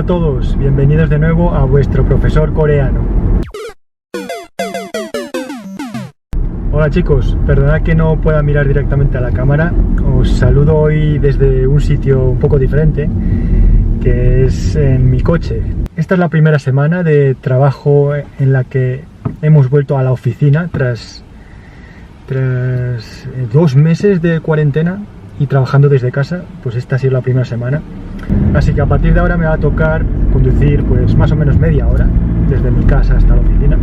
a todos, bienvenidos de nuevo a vuestro profesor coreano. Hola chicos, perdonad que no pueda mirar directamente a la cámara. Os saludo hoy desde un sitio un poco diferente, que es en mi coche. Esta es la primera semana de trabajo en la que hemos vuelto a la oficina tras 2 meses de cuarentena y trabajando desde casa. Pues esta ha sido la primera semana, así que a partir de ahora me va a tocar conducir pues más o menos media hora desde mi casa hasta la oficina.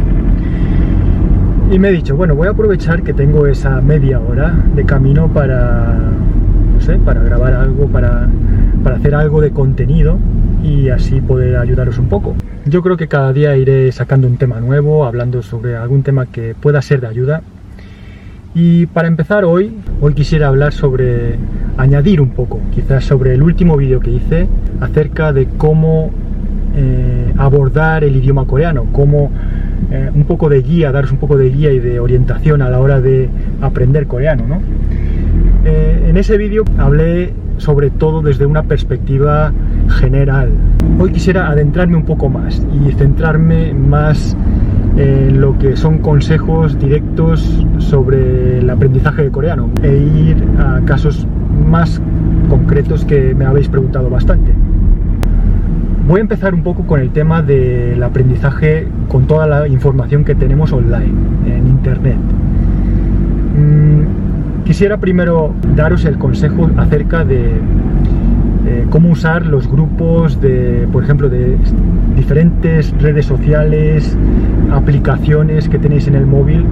Y me he dicho, bueno, voy a aprovechar que tengo esa media hora de camino para, no sé, para grabar algo, para hacer algo de contenido y así poder ayudaros un poco. Yo creo que cada día iré sacando un tema nuevo, hablando sobre algún tema que pueda ser de ayuda. Y para empezar hoy quisiera hablar sobre, añadir un poco, quizás sobre el último vídeo que hice acerca de cómo abordar el idioma coreano, cómo un poco de guía, daros un poco de guía y de orientación a la hora de aprender coreano, ¿no? En ese vídeo hablé sobre todo desde una perspectiva general. Hoy quisiera adentrarme un poco más y centrarme más en lo que son consejos directos sobre el aprendizaje de coreano e ir a casos más concretos que me habéis preguntado bastante. Voy a empezar un poco con el tema del aprendizaje con toda la información que tenemos online, en internet. Quisiera primero daros el consejo acerca de cómo usar los grupos de, por ejemplo, de diferentes redes sociales, aplicaciones que tenéis en el móvil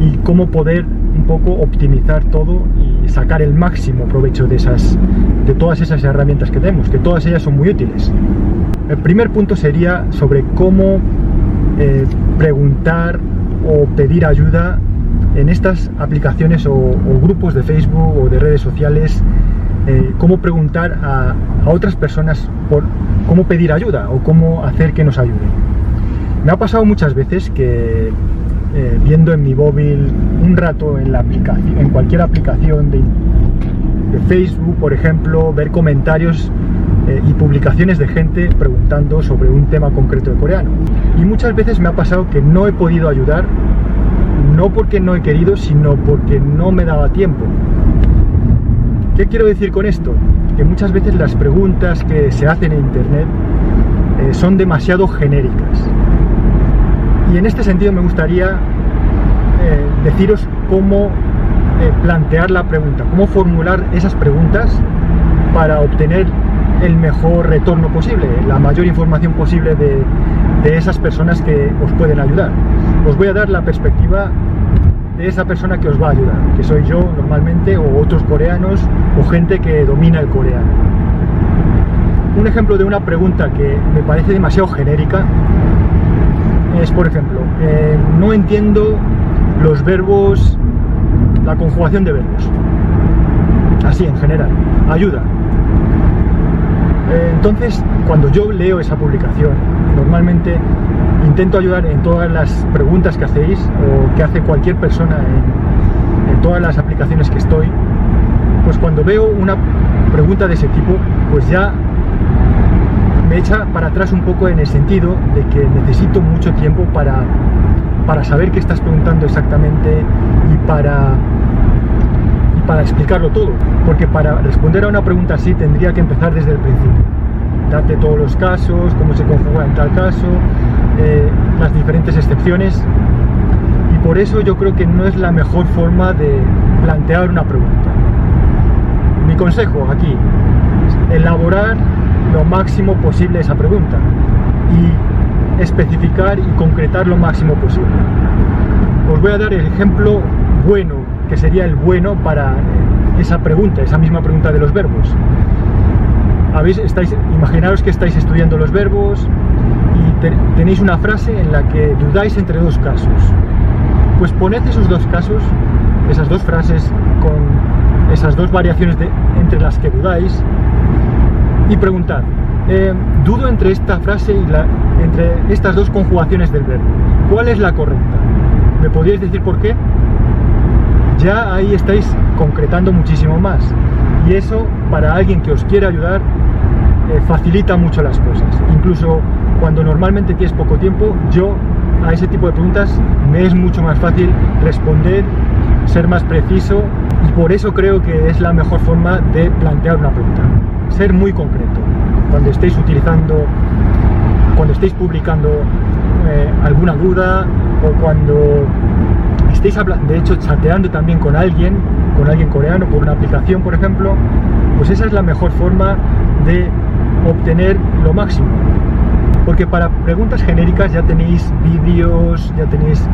y cómo poder un poco optimizar todo y sacar el máximo provecho de todas esas herramientas que tenemos, que todas ellas son muy útiles. El primer punto sería sobre cómo preguntar o pedir ayuda en estas aplicaciones o grupos de Facebook o de redes sociales. Cómo preguntar a otras personas por cómo pedir ayuda o cómo hacer que nos ayuden. Me ha pasado muchas veces que viendo en mi móvil un rato en cualquier aplicación de Facebook, por ejemplo, ver comentarios y publicaciones de gente preguntando sobre un tema concreto de coreano. Y muchas veces me ha pasado que no he podido ayudar, no porque no he querido, sino porque no me daba tiempo. ¿Qué quiero decir con esto? Que muchas veces las preguntas que se hacen en internet son demasiado genéricas. Y en este sentido me gustaría deciros cómo plantear la pregunta, cómo formular esas preguntas para obtener el mejor retorno posible, la mayor información posible de esas personas que os pueden ayudar. Os voy a dar la perspectiva de esa persona que os va a ayudar, que soy yo normalmente, o otros coreanos, o gente que domina el coreano. Un ejemplo de una pregunta que me parece demasiado genérica es, por ejemplo, no entiendo los verbos, la conjugación de verbos. Así, en general, ayuda. Entonces, cuando yo leo esa publicación, normalmente intento ayudar en todas las preguntas que hacéis o que hace cualquier persona en todas las aplicaciones que estoy. Pues cuando veo una pregunta de ese tipo, pues ya me echa para atrás un poco, en el sentido de que necesito mucho tiempo para saber qué estás preguntando exactamente y para explicarlo todo, porque para responder a una pregunta así tendría que empezar desde el principio, darte todos los casos, cómo se conjuga en tal caso, las diferentes excepciones, y por eso yo creo que no es la mejor forma de plantear una pregunta. Mi consejo aquí es elaborar lo máximo posible esa pregunta y especificar y concretar lo máximo posible. Os voy a dar el ejemplo bueno, que sería el bueno para esa pregunta, esa misma pregunta de los verbos. Imaginaros que estáis estudiando los verbos y tenéis una frase en la que dudáis entre 2 casos. Pues poned esos 2 casos, esas 2 frases con esas 2 variaciones entre las que dudáis y preguntad, dudo entre esta frase y entre estas 2 conjugaciones del verbo, ¿cuál es la correcta? ¿Me podríais decir por qué? Ya ahí estáis concretando muchísimo más, y eso, para alguien que os quiere ayudar, facilita mucho las cosas. Incluso cuando normalmente tienes poco tiempo, a ese tipo de preguntas me es mucho más fácil responder, ser más preciso, y por eso creo que es la mejor forma de plantear una pregunta. Ser muy concreto. Cuando estéis publicando alguna duda, o cuando estéis de hecho chateando también con alguien coreano por una aplicación, por ejemplo, pues esa es la mejor forma de obtener lo máximo. Porque para preguntas genéricas ya tenéis vídeos, ya tenéis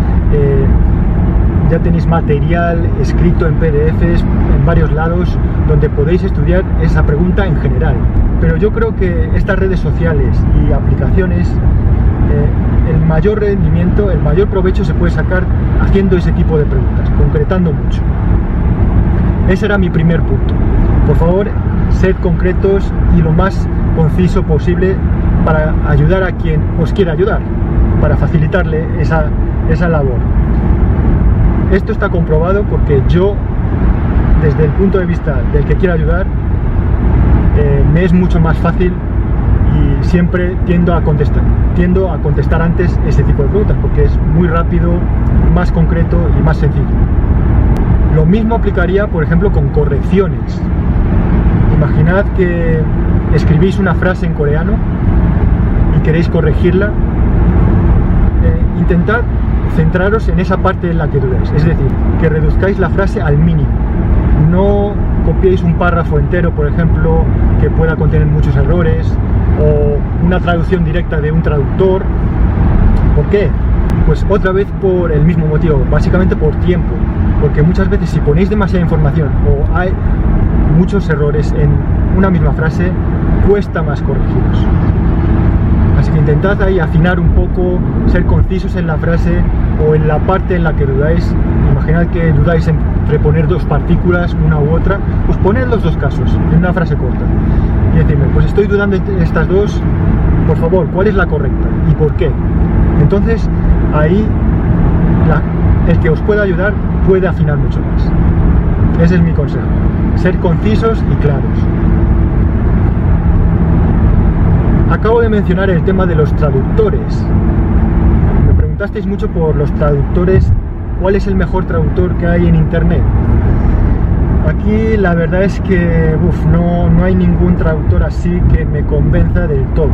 material escrito en PDFs en varios lados donde podéis estudiar esa pregunta en general. Pero yo creo que estas redes sociales y aplicaciones, el mayor rendimiento, el mayor provecho se puede sacar haciendo ese tipo de preguntas, concretando mucho. Ese era mi primer punto. Por favor, sed concretos y lo más conciso posible para ayudar a quien os quiera ayudar, para facilitarle esa labor. Esto está comprobado porque yo, desde el punto de vista del que quiera ayudar, me es mucho más fácil y siempre tiendo a contestar antes ese tipo de preguntas, porque es muy rápido, más concreto y más sencillo. Lo mismo aplicaría, por ejemplo, con correcciones. Imaginad que escribís una frase en coreano y queréis corregirla. Intentad centraros en esa parte en la que dudáis, es decir, que reduzcáis la frase al mínimo. No copiéis un párrafo entero, por ejemplo, que pueda contener muchos errores, o una traducción directa de un traductor. ¿Por qué? Pues otra vez por el mismo motivo, básicamente por tiempo, porque muchas veces si ponéis demasiada información o hay muchos errores en una misma frase, cuesta más corregirlos. Así que intentad ahí afinar un poco, ser concisos en la frase o en la parte en la que dudáis. Imaginad que dudáis entre poner dos partículas, una u otra, pues poned los dos casos en una frase corta y decirme, pues estoy dudando entre estas dos, por favor, ¿cuál es la correcta y por qué? Entonces ahí el que os pueda ayudar puede afinar mucho más. Ese es mi consejo, ser concisos y claros. Acabo de mencionar el tema de los traductores. Me preguntasteis mucho por los traductores, ¿cuál es el mejor traductor que hay en internet? Aquí la verdad es que no hay ningún traductor así que me convenza del todo.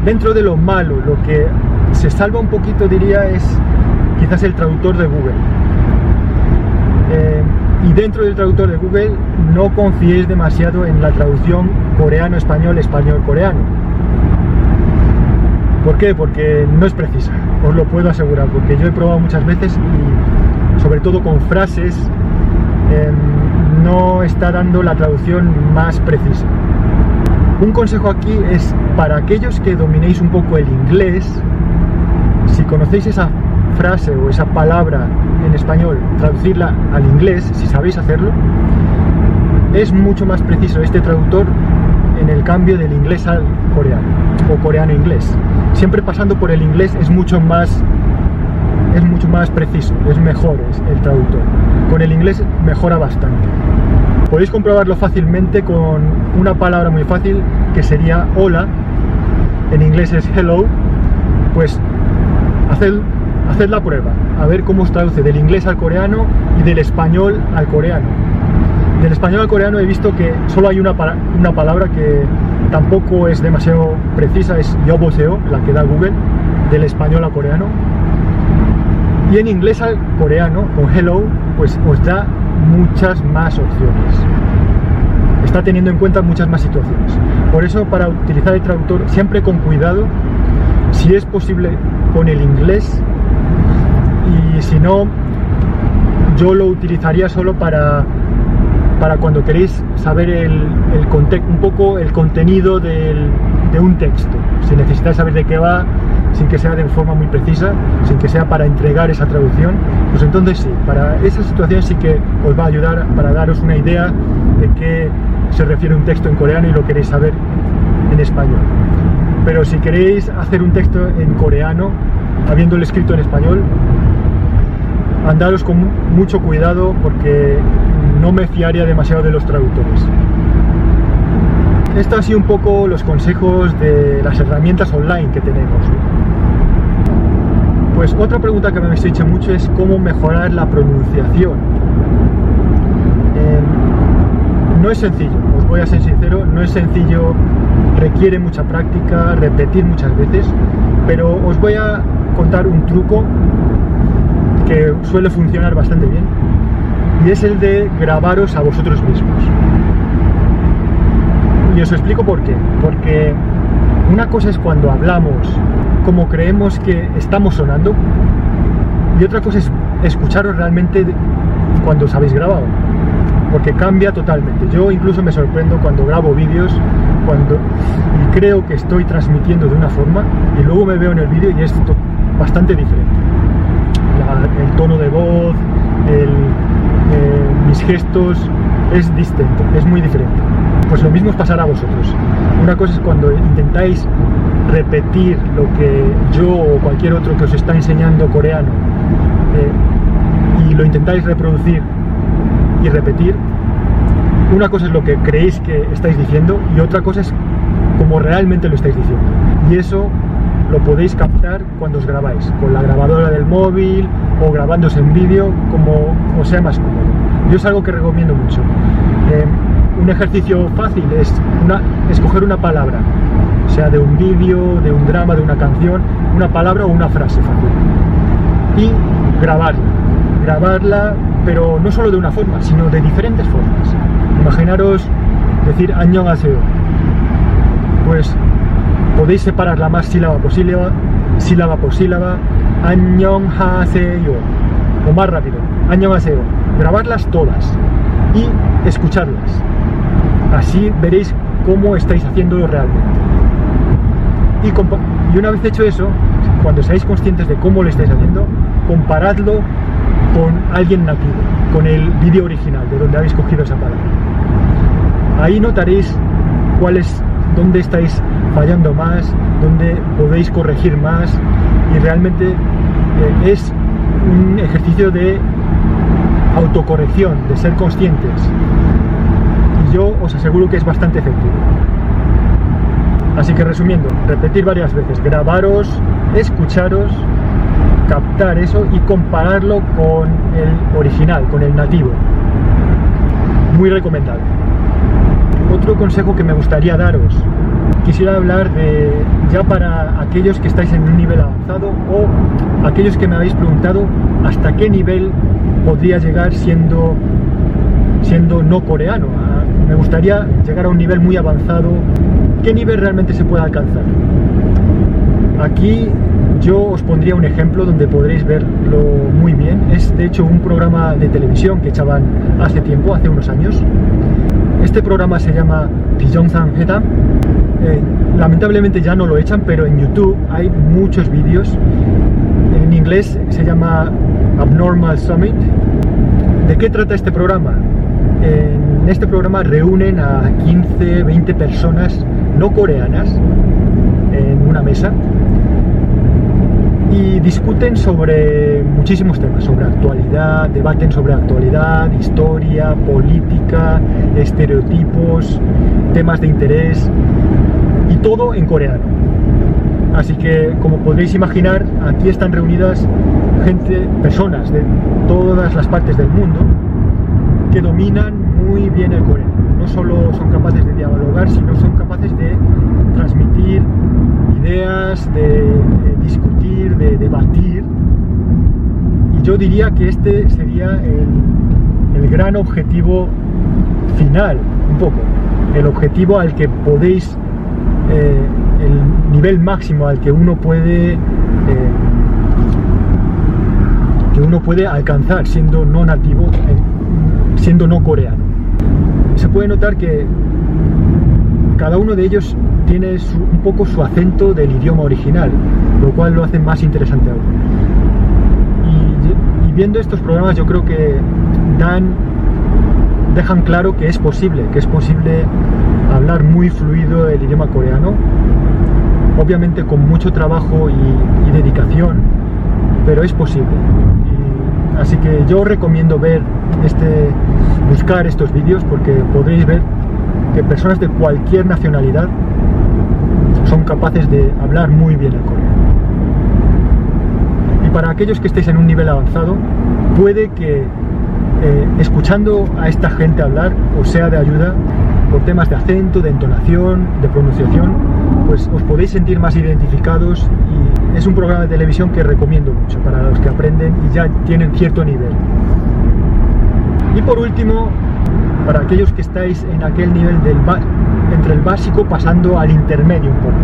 Dentro de lo malo, lo que se salva un poquito, diría, es quizás el traductor de Google. Y dentro del traductor de Google no confiéis demasiado en la traducción coreano-español, español-coreano. ¿Por qué? Porque no es precisa, os lo puedo asegurar, porque yo he probado muchas veces y sobre todo con frases no está dando la traducción más precisa. Un consejo aquí es para aquellos que dominéis un poco el inglés, si conocéis esa frase o esa palabra en español, traducirla al inglés, si sabéis hacerlo, es mucho más preciso este traductor en el cambio del inglés al coreano o coreano-inglés. Siempre pasando por el inglés es mucho más preciso, es mejor el traductor. Con el inglés mejora bastante. Podéis comprobarlo fácilmente con una palabra muy fácil que sería hola, en inglés es hello. Pues haced la prueba, a ver cómo os traduce del inglés al coreano y del español al coreano. Del español al coreano he visto que solo hay una palabra que tampoco es demasiado precisa, es 여보세요, la que da Google, del español al coreano. Y en inglés al coreano, con hello, pues os da muchas más opciones. Está teniendo en cuenta muchas más situaciones. Por eso, para utilizar el traductor, siempre con cuidado, si es posible con el inglés, y si no, yo lo utilizaría solo para cuando queréis saber un poco el contenido de un texto. Si necesitáis saber de qué va, sin que sea de forma muy precisa, sin que sea para entregar esa traducción, pues entonces sí, para esa situación sí que os va a ayudar para daros una idea de qué se refiere un texto en coreano y lo queréis saber en español. Pero si queréis hacer un texto en coreano, habiéndolo escrito en español, andaros con mucho cuidado porque no me fiaría demasiado de los traductores. esto ha sido un poco los consejos de las herramientas online que tenemos. Pues otra pregunta que me habéis hecho mucho es cómo mejorar la pronunciación. No es sencillo, os voy a ser sincero, no es sencillo, requiere mucha práctica, repetir muchas veces, pero os voy a contar un truco que suele funcionar bastante bien, y es el de grabaros a vosotros mismos. Y os explico por qué. Porque una cosa es cuando hablamos como creemos que estamos sonando, y otra cosa es escucharos realmente cuando os habéis grabado, porque cambia totalmente. Yo incluso me sorprendo cuando grabo vídeos y creo que estoy transmitiendo de una forma y luego me veo en el vídeo y es bastante diferente. El tono de voz, mis gestos, es distinto, es muy diferente. Pues lo mismo os pasará a vosotros. Una cosa es cuando intentáis repetir lo que yo o cualquier otro que os está enseñando coreano y lo intentáis reproducir y repetir. Una cosa es lo que creéis que estáis diciendo y otra cosa es como realmente lo estáis diciendo. Y eso lo podéis captar cuando os grabáis, con la grabadora del móvil o grabándose en vídeo, como os sea más cómodo. Yo es algo que recomiendo mucho. Un ejercicio fácil es escoger una palabra, sea de un vídeo, de un drama, de una canción, una palabra o una frase fácil. Y grabarla, pero no solo de una forma, sino de diferentes formas. Imaginaros decir 안녕하세요. Pues podéis separarla más sílaba por sílaba, 안녕하세요, o más rápido, 안녕하세요. Grabarlas todas y escucharlas. Así veréis cómo estáis haciéndolo realmente. Y una vez hecho eso, cuando seáis conscientes de cómo lo estáis haciendo, comparadlo con alguien nativo, con el vídeo original, de donde habéis cogido esa palabra. Ahí notaréis dónde estáis fallando más, dónde podéis corregir más, y realmente es un ejercicio de autocorrección, de ser conscientes. Y yo os aseguro que es bastante efectivo. Así que resumiendo, repetir varias veces, grabaros, escucharos, captar eso y compararlo con el original, con el nativo. Muy recomendable. Otro consejo que me gustaría daros, quisiera hablar ya para aquellos que estáis en un nivel avanzado o aquellos que me habéis preguntado hasta qué nivel podría llegar siendo no coreano. Me gustaría llegar a un nivel muy avanzado. ¿Qué nivel realmente se puede alcanzar? Aquí yo os pondría un ejemplo donde podréis verlo muy bien. Es de hecho un programa de televisión que echaban hace tiempo, hace unos años. Este programa se llama Bijongsan Hedam. Lamentablemente ya no lo echan, pero en YouTube hay muchos vídeos. En inglés se llama Abnormal Summit. ¿De qué trata este programa? En este programa reúnen a 15, 20 personas no coreanas en una mesa y discuten sobre muchísimos temas, sobre actualidad, debaten sobre actualidad, historia, política, estereotipos, temas de interés, y todo en coreano. Así que, como podréis imaginar, aquí están reunidas personas de todas las partes del mundo que dominan muy bien el coreano. No solo son capaces de dialogar, sino son capaces de transmitir ideas, de discutir, de debatir. Y yo diría que este sería el gran objetivo final, un poco. El objetivo al que podéis, el nivel máximo al que uno puede alcanzar siendo no nativo, siendo no coreano. Se puede notar que cada uno de ellos tiene un poco su acento del idioma original, lo cual lo hace más interesante aún. Y viendo estos programas yo creo que dejan claro que es posible hablar muy fluido el idioma coreano, obviamente con mucho trabajo y dedicación, pero es posible. Así que yo os recomiendo buscar estos vídeos porque podréis ver que personas de cualquier nacionalidad son capaces de hablar muy bien el coreano. Y para aquellos que estéis en un nivel avanzado, puede que escuchando a esta gente hablar os sea de ayuda por temas de acento, de entonación, de pronunciación, pues os podéis sentir más identificados, y es un programa de televisión que recomiendo mucho para los que aprenden y ya tienen cierto nivel. Y por último, para aquellos que estáis en aquel nivel entre el básico pasando al intermedio un poco,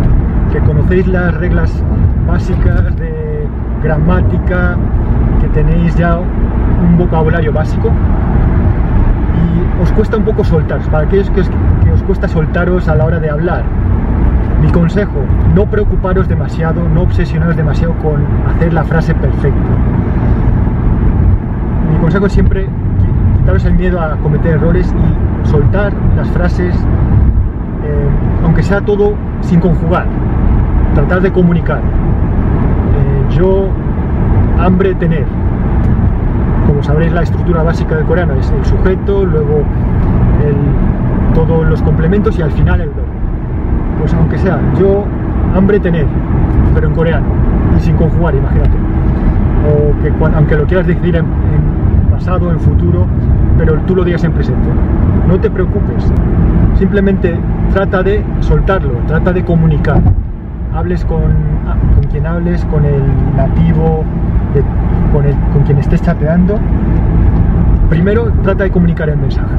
que conocéis las reglas básicas de gramática, que tenéis ya un vocabulario básico y os cuesta un poco soltaros, para aquellos que os cuesta soltaros a la hora de hablar, mi consejo: no preocuparos demasiado, no obsesionaros demasiado con hacer la frase perfecta. Mi consejo es siempre quitaros el miedo a cometer errores y soltar las frases, aunque sea todo sin conjugar, tratar de comunicar. Yo, hambre, tener. Como sabréis, la estructura básica del coreano es el sujeto, luego todos los complementos y al final el verbo. Pues aunque sea yo, hambre, tener, pero en coreano y sin conjugar, imagínate. O que aunque lo quieras decir en pasado, en futuro, pero tú lo digas en presente. No te preocupes, simplemente trata de soltarlo, trata de comunicar. Hables con quien hables, con el nativo, con quien estés chateando. Primero trata de comunicar el mensaje.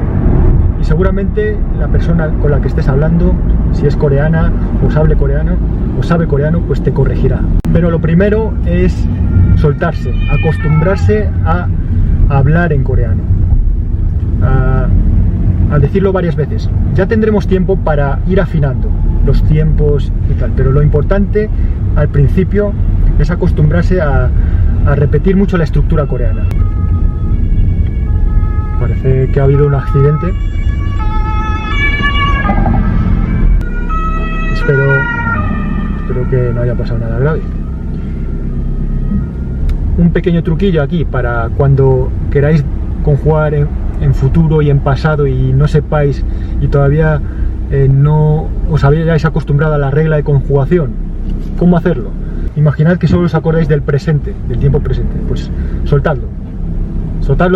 Y seguramente la persona con la que estés hablando, si es coreana o sabe coreano, pues te corregirá. Pero lo primero es soltarse, acostumbrarse a hablar en coreano, a decirlo varias veces. Ya tendremos tiempo para ir afinando los tiempos y tal, pero lo importante al principio es acostumbrarse a repetir mucho la estructura coreana. Parece que ha habido un accidente. Espero que no haya pasado nada grave. Un pequeño truquillo aquí para cuando queráis conjugar en futuro y en pasado y no sepáis y todavía no os habéis acostumbrado a la regla de conjugación. ¿Cómo hacerlo? Imaginad que solo os acordáis del presente, del tiempo presente. Pues soltadlo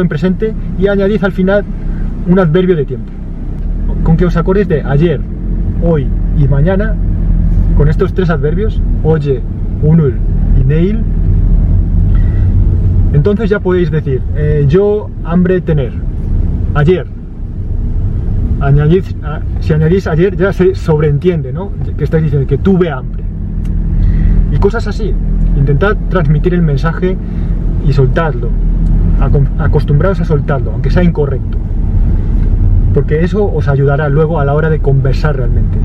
en presente y añadid al final un adverbio de tiempo. Con que os acordéis de ayer, hoy y mañana, con estos tres adverbios, oye, unul y neil, entonces ya podéis decir yo, hambre, tener. Ayer. Si añadís ayer ya se sobreentiende, ¿no? Que estáis diciendo que tuve hambre. Y cosas así. Intentad transmitir el mensaje y soltadlo. Acostumbrados a soltarlo, aunque sea incorrecto. Porque eso os ayudará luego a la hora de conversar realmente.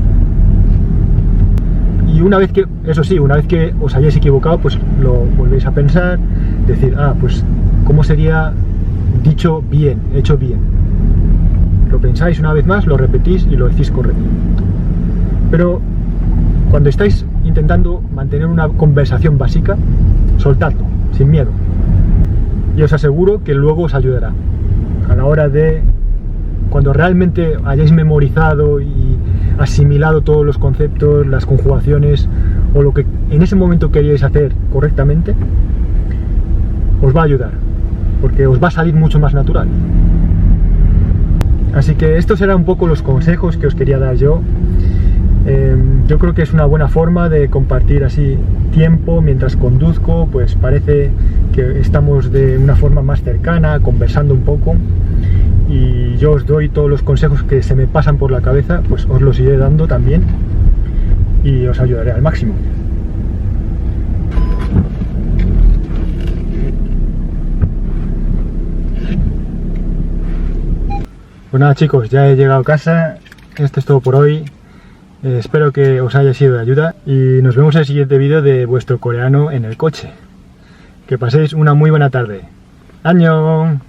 Y una vez que os hayáis equivocado, pues lo volvéis a pensar, decir, pues ¿cómo sería dicho bien, hecho bien? Lo pensáis una vez más, lo repetís y lo decís correcto. Pero cuando estáis intentando mantener una conversación básica, soltadlo, sin miedo. Y os aseguro que luego os ayudará. A la hora de, cuando realmente hayáis memorizado y asimilado todos los conceptos, las conjugaciones, o lo que en ese momento queríais hacer correctamente, os va a ayudar, porque os va a salir mucho más natural. Así que estos eran un poco los consejos que os quería dar yo. Yo creo que es una buena forma de compartir así tiempo mientras conduzco, pues parece que estamos de una forma más cercana, conversando un poco, y yo os doy todos los consejos que se me pasan por la cabeza, pues os los iré dando también y os ayudaré al máximo. Pues nada, chicos, ya he llegado a casa. Esto es todo por hoy. Espero que os haya sido de ayuda y nos vemos en el siguiente vídeo de vuestro coreano en el coche. Que paséis una muy buena tarde. ¡Annyeong!